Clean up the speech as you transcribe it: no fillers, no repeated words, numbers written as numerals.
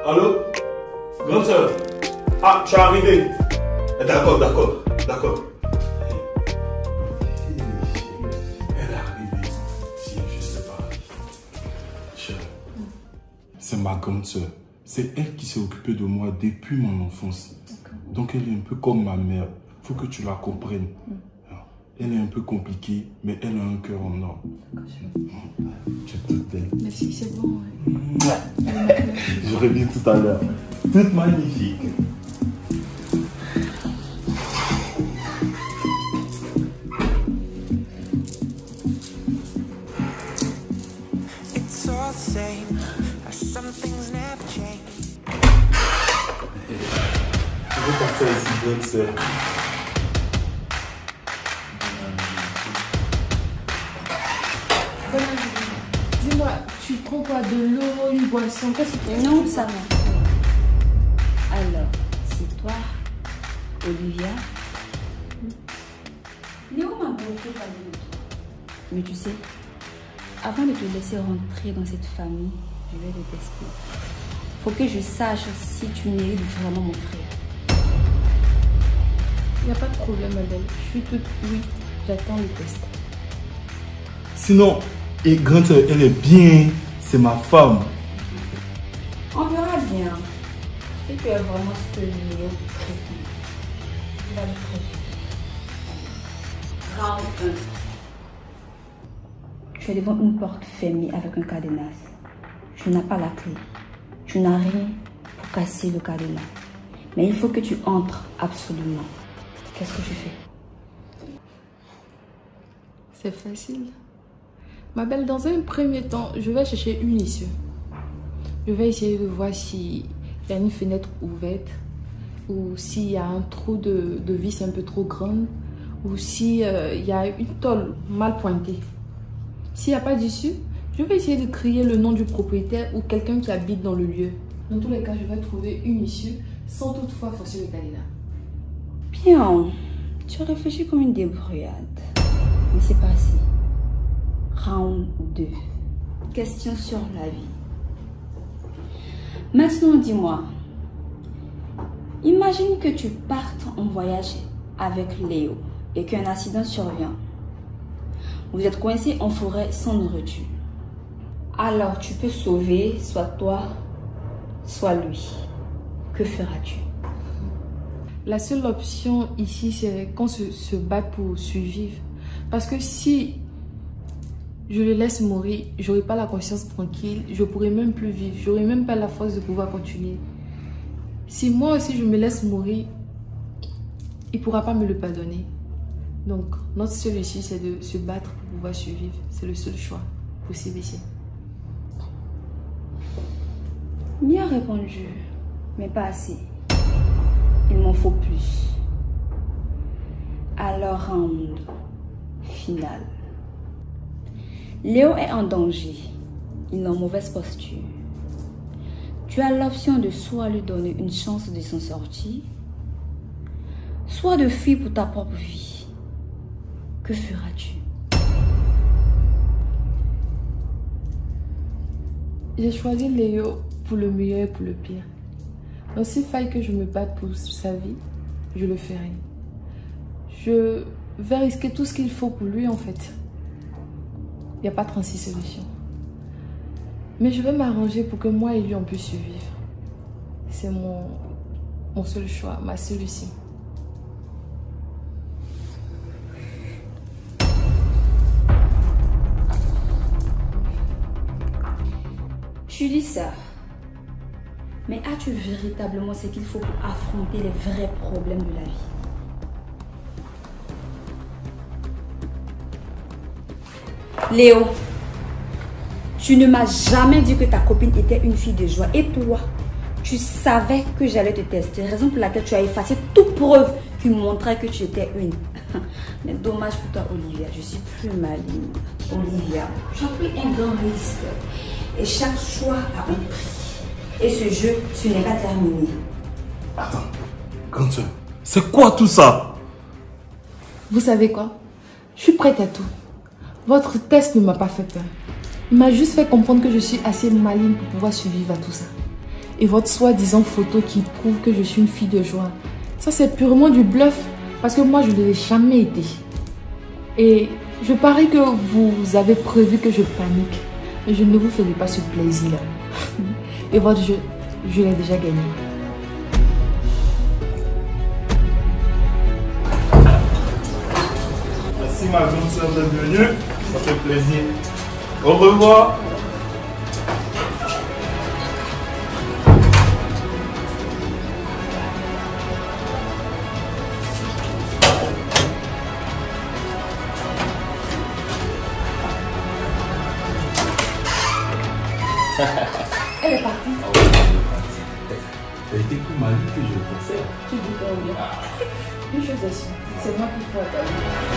Allô? Grande sœur. Ah, tu es arrivé. D'accord. Elle est arrivée. Tiens, je sais pas. C'est ma grande sœur. C'est elle qui s'est occupée de moi depuis mon enfance. Donc elle est un peu comme ma mère. Faut que tu la comprennes. Elle est un peu compliquée, mais elle a un cœur en or. Tu es toute belle. Merci, c'est bon. Je reviens tout à l'heure. Toute magnifique. Je vais passer ici, bonne sœur. Dis-moi, tu prends quoi? De l'eau, une boisson? Qu'est-ce que tu Non, ça va. Alors, c'est toi, Olivia. Léo m'a beaucoup parlé de toi. Mais tu sais, avant de te laisser rentrer dans cette famille, je vais te tester. Faut que je sache si tu mérites vraiment mon frère. Il n'y a pas de problème, Adèle. Je suis toute oui. J'attends le test. Sinon, et grande sœur, elle est bien. C'est ma femme. On verra bien. Si tu es vraiment ce que Léo prétend. Tu vas le préférer. Round 1. Tu es devant une porte fermée avec un cadenas. Tu n'as pas la clé. Tu n'as rien pour casser le cadenas. Mais il faut que tu entres absolument. Qu'est-ce que tu fais? C'est facile. Ma belle, dans un premier temps, je vais chercher une issue. Je vais essayer de voir s'il y a une fenêtre ouverte ou s'il y a un trou de vis un peu trop grand ou s'il y a une tôle mal pointée. S'il n'y a pas d'issue, je vais essayer de crier le nom du propriétaire ou quelqu'un qui habite dans le lieu. Dans tous les cas, je vais trouver une issue sans toutefois forcer le cadenas. Bien, tu réfléchis comme une débrouillade. Mais c'est pas assez. Round 2. Question sur la vie. Maintenant, dis-moi. Imagine que tu partes en voyage avec Léo et qu'un accident survient. Vous êtes coincé en forêt sans nourriture. Alors, tu peux sauver soit toi, soit lui. Que feras-tu? La seule option ici, c'est qu'on se batte pour survivre. Parce que si je le laisse mourir, j'aurai pas la conscience tranquille, je pourrai même plus vivre, j'aurai même pas la force de pouvoir continuer. Si moi aussi je me laisse mourir, il pourra pas me le pardonner. Donc notre seule issue, c'est de se battre pour pouvoir survivre. C'est le seul choix possible ici. Bien répondu, mais pas assez. Il m'en faut plus. Alors, round final. Léo est en danger. Il est en mauvaise posture. Tu as l'option de soit lui donner une chance de s'en sortir, soit de fuir pour ta propre vie. Que feras-tu? J'ai choisi Léo pour le meilleur et pour le pire. Donc s'il faille que je me batte pour sa vie, je le ferai. Je vais risquer tout ce qu'il faut pour lui en fait. Il n'y a pas 36 solutions. Mais je vais m'arranger pour que moi et lui on puisse survivre. C'est mon seul choix, ma seule issue. Tu dis ça. Mais as-tu véritablement ce qu'il faut pour affronter les vrais problèmes de la vie? Léo, tu ne m'as jamais dit que ta copine était une fille de joie. Et toi, tu savais que j'allais te tester. Raison pour laquelle tu as effacé toute preuve qui montrait que tu étais une. Mais dommage pour toi, Olivia. Je suis plus maligne. Olivia, tu as pris un grand risque. Et chaque choix a un prix. Et ce jeu, ce n'est pas terminé. Attends, grande sœur, c'est quoi tout ça? Vous savez quoi? Je suis prête à tout. Votre test ne m'a pas fait peur. Il m'a juste fait comprendre que je suis assez maligne pour pouvoir survivre à tout ça. et votre soi-disant photo qui prouve que je suis une fille de joie. Ça, c'est purement du bluff. Parce que moi, je ne l'ai jamais été. Et je parie que vous avez prévu que je panique. Mais je ne vous ferai pas ce plaisir-là. Et votre jeu, je l'ai déjà gagné. Merci ma grande soeur d'être venue. Ça fait plaisir. Au revoir. Elle est partie. Oh, elle est partie. Elle était plus maligne que je le pensais. Tu dis pas bien. Une chose est sûre, c'est moi qui faut attendre.